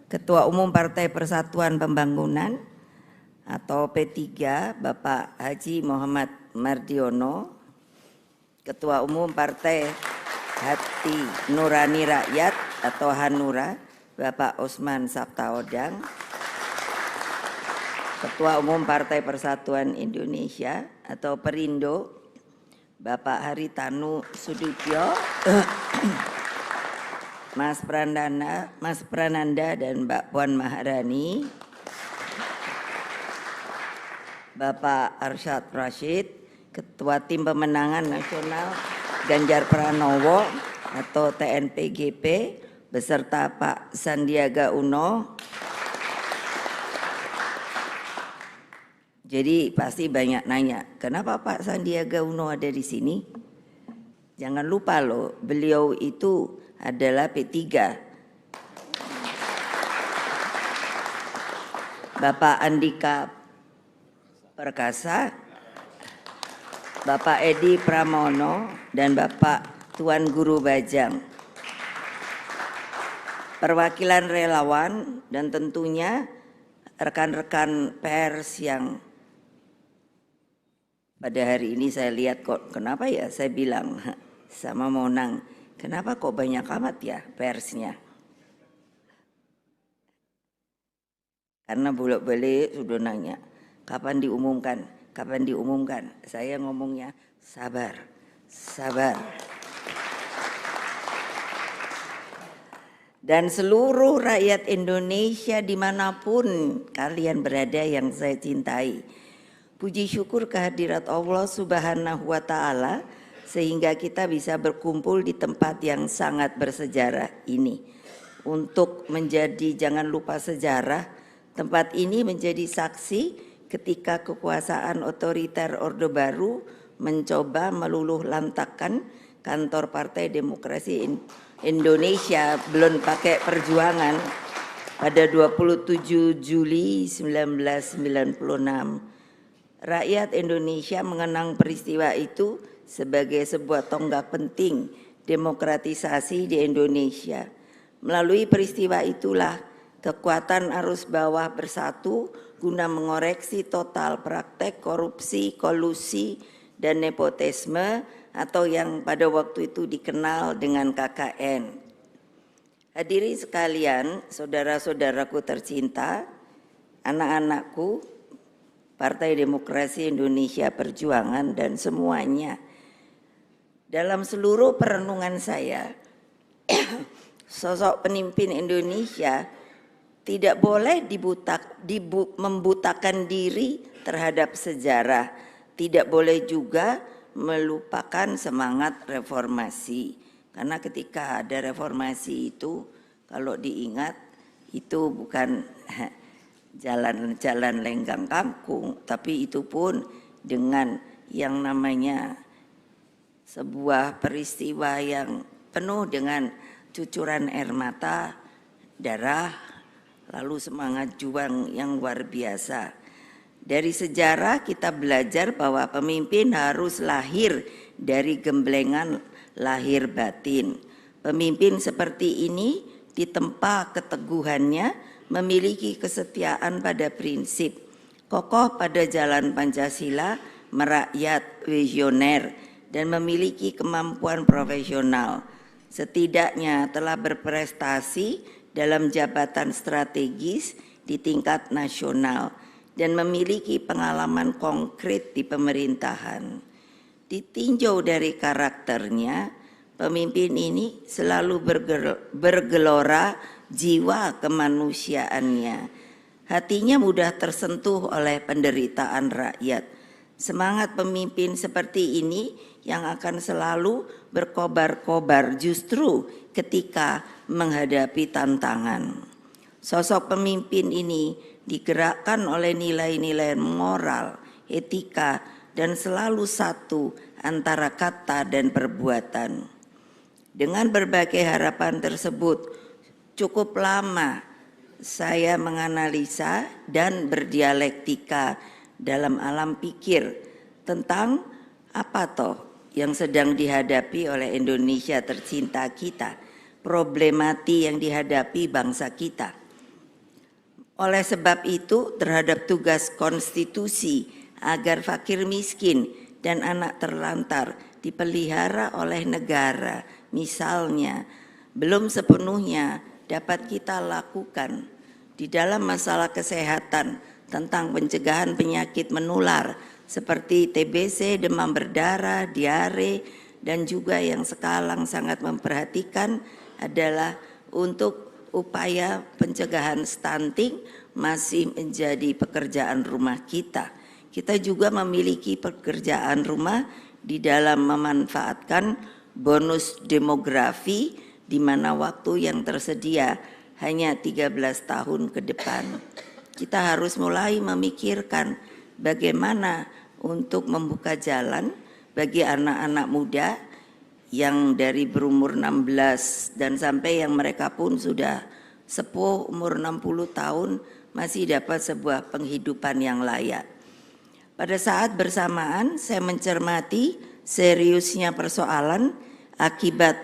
Ketua Umum Partai Persatuan Pembangunan atau P3 Bapak Haji Muhammad Mardiono, Ketua Umum Partai Hati Nurani Rakyat atau Hanura Bapak Osman Sabtaodang, Ketua Umum Partai Persatuan Indonesia atau Perindo Bapak Haritanu Sudibyo, Mas Prananda dan Mbak Puan Maharani, Bapak Arsyad Rashid, Ketua Tim Pemenangan Nasional Ganjar Pranowo atau TNPGP beserta Pak Sandiaga Uno. Jadi pasti banyak nanya, kenapa Pak Sandiaga Uno ada di sini? Jangan lupa loh, beliau itu adalah P3. Bapak Andika Perkasa, Bapak Edi Pramono, dan Bapak Tuan Guru Bajang. Perwakilan relawan dan tentunya rekan-rekan pers yang pada hari ini saya lihat kok, kenapa ya saya bilang sama Monang, kenapa kok banyak amat ya persnya? Karena bolak-balik sudah nanya, kapan diumumkan? Kapan diumumkan? Saya ngomongnya sabar, sabar. Dan seluruh rakyat Indonesia dimanapun kalian berada yang saya cintai, puji syukur kehadirat Allah Subhanahu wa Ta'ala sehingga kita bisa berkumpul di tempat yang sangat bersejarah ini. Untuk menjadi, jangan lupa sejarah, tempat ini menjadi saksi ketika kekuasaan otoriter Orde Baru mencoba meluluh lantakkan kantor Partai Demokrasi Indonesia belum pakai perjuangan pada 27 Juli 1996. Rakyat Indonesia mengenang peristiwa itu sebagai sebuah tonggak penting demokratisasi di Indonesia. Melalui peristiwa itulah kekuatan arus bawah bersatu guna mengoreksi total praktek korupsi, kolusi, dan nepotisme atau yang pada waktu itu dikenal dengan KKN. Hadirin sekalian, saudara-saudaraku tercinta, anak-anakku, Partai Demokrasi Indonesia Perjuangan dan semuanya. Dalam seluruh perenungan saya, sosok pemimpin Indonesia tidak boleh membutakan diri terhadap sejarah, tidak boleh juga melupakan semangat reformasi. Karena ketika ada reformasi itu, kalau diingat, itu bukan jalan-jalan lenggang kangkung, tapi itu pun dengan yang namanya sebuah peristiwa yang penuh dengan cucuran air mata, darah, lalu semangat juang yang luar biasa. Dari sejarah kita belajar bahwa pemimpin harus lahir dari gemblengan lahir batin. Pemimpin seperti ini ditempa keteguhannya, memiliki kesetiaan pada prinsip, kokoh pada jalan Pancasila, merakyat, visioner, dan memiliki kemampuan profesional. Setidaknya telah berprestasi dalam jabatan strategis di tingkat nasional dan memiliki pengalaman konkret di pemerintahan. Ditinjau dari karakternya, pemimpin ini selalu bergelora jiwa kemanusiaannya. Hatinya mudah tersentuh oleh penderitaan rakyat. Semangat pemimpin seperti ini yang akan selalu berkobar-kobar justru ketika menghadapi tantangan. Sosok pemimpin ini digerakkan oleh nilai-nilai moral, etika, dan selalu satu antara kata dan perbuatan. Dengan berbagai harapan tersebut, cukup lama saya menganalisa dan berdialektika dalam alam pikir tentang apa toh yang sedang dihadapi oleh Indonesia tercinta kita, problematik yang dihadapi bangsa kita. Oleh sebab itu, terhadap tugas konstitusi agar fakir miskin dan anak terlantar dipelihara oleh negara, misalnya, belum sepenuhnya dapat kita lakukan di dalam masalah kesehatan tentang pencegahan penyakit menular seperti TBC, demam berdarah, diare, dan juga yang sekarang sangat memperhatikan adalah untuk upaya pencegahan stunting masih menjadi pekerjaan rumah kita. Kita juga memiliki pekerjaan rumah di dalam memanfaatkan bonus demografi di mana waktu yang tersedia hanya 13 tahun ke depan. Kita harus mulai memikirkan bagaimana untuk membuka jalan bagi anak-anak muda yang dari berumur 16 dan sampai yang mereka pun sudah sepuh umur 60 tahun masih dapat sebuah penghidupan yang layak. Pada saat bersamaan saya mencermati seriusnya persoalan akibat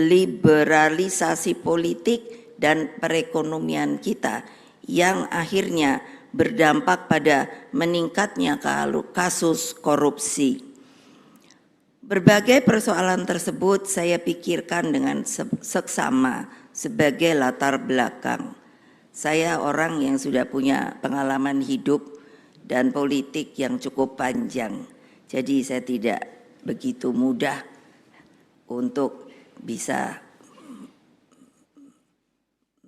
liberalisasi politik dan perekonomian kita yang akhirnya berdampak pada meningkatnya kasus korupsi. Berbagai persoalan tersebut saya pikirkan dengan seksama sebagai latar belakang. Saya orang yang sudah punya pengalaman hidup dan politik yang cukup panjang. Jadi saya tidak begitu mudah untuk bisa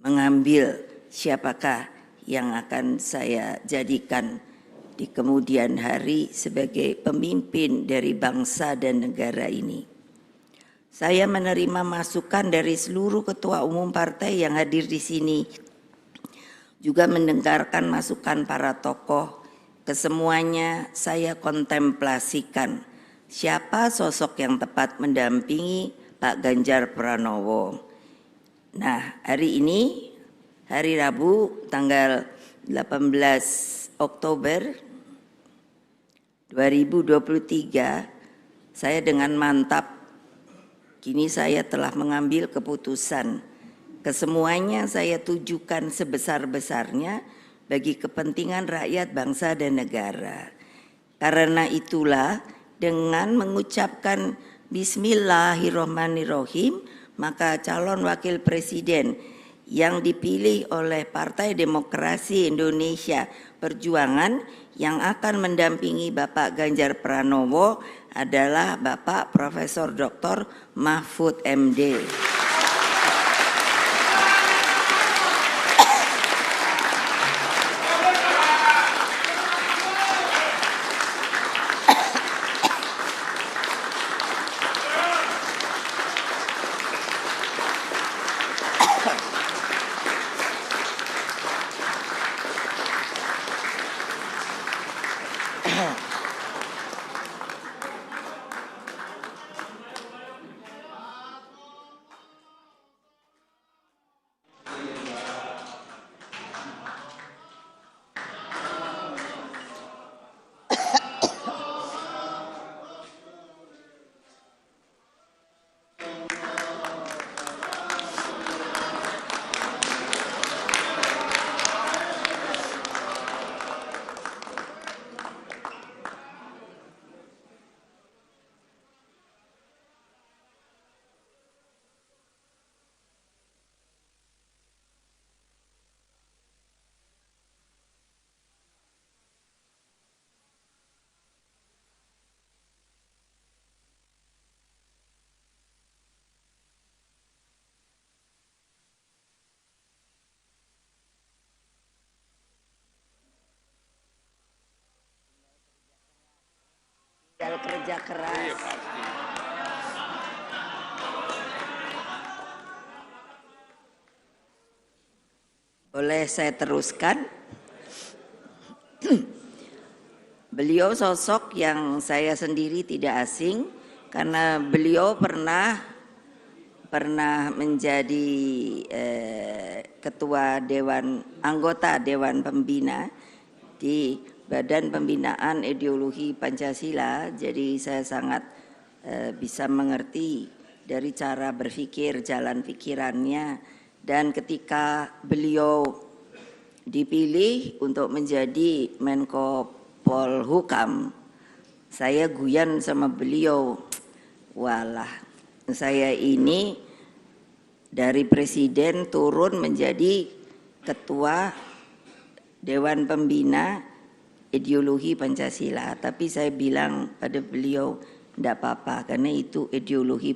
mengambil siapakah yang akan saya jadikan di kemudian hari sebagai pemimpin dari bangsa dan negara ini. Saya menerima masukan dari seluruh ketua umum partai yang hadir di sini, juga mendengarkan masukan para tokoh. Kesemuanya saya kontemplasikan siapa sosok yang tepat mendampingi Pak Ganjar Pranowo. Nah, hari ini, hari Rabu tanggal 18 Oktober 2023, saya dengan mantap kini saya telah mengambil keputusan. Kesemuanya saya tujukan sebesar-besarnya bagi kepentingan rakyat, bangsa dan negara. Karena itulah dengan mengucapkan Bismillahirrahmanirrahim, maka calon wakil presiden yang dipilih oleh Partai Demokrasi Indonesia Perjuangan yang akan mendampingi Bapak Ganjar Pranowo adalah Bapak Profesor Dr. Mahfud MD. Kerja keras. Boleh saya teruskan? Beliau sosok yang saya sendiri tidak asing karena beliau pernah menjadi ketua anggota Dewan Pembina di Badan Pembinaan Ideologi Pancasila. Jadi saya sangat bisa mengerti dari cara berpikir, jalan pikirannya. Dan ketika beliau dipilih untuk menjadi Menko Polhukam, saya guyan sama beliau, walah saya ini dari presiden turun menjadi ketua Dewan Pembina Ideologi Pancasila. Tapi saya bilang pada beliau, enggak apa-apa karena itu ideologi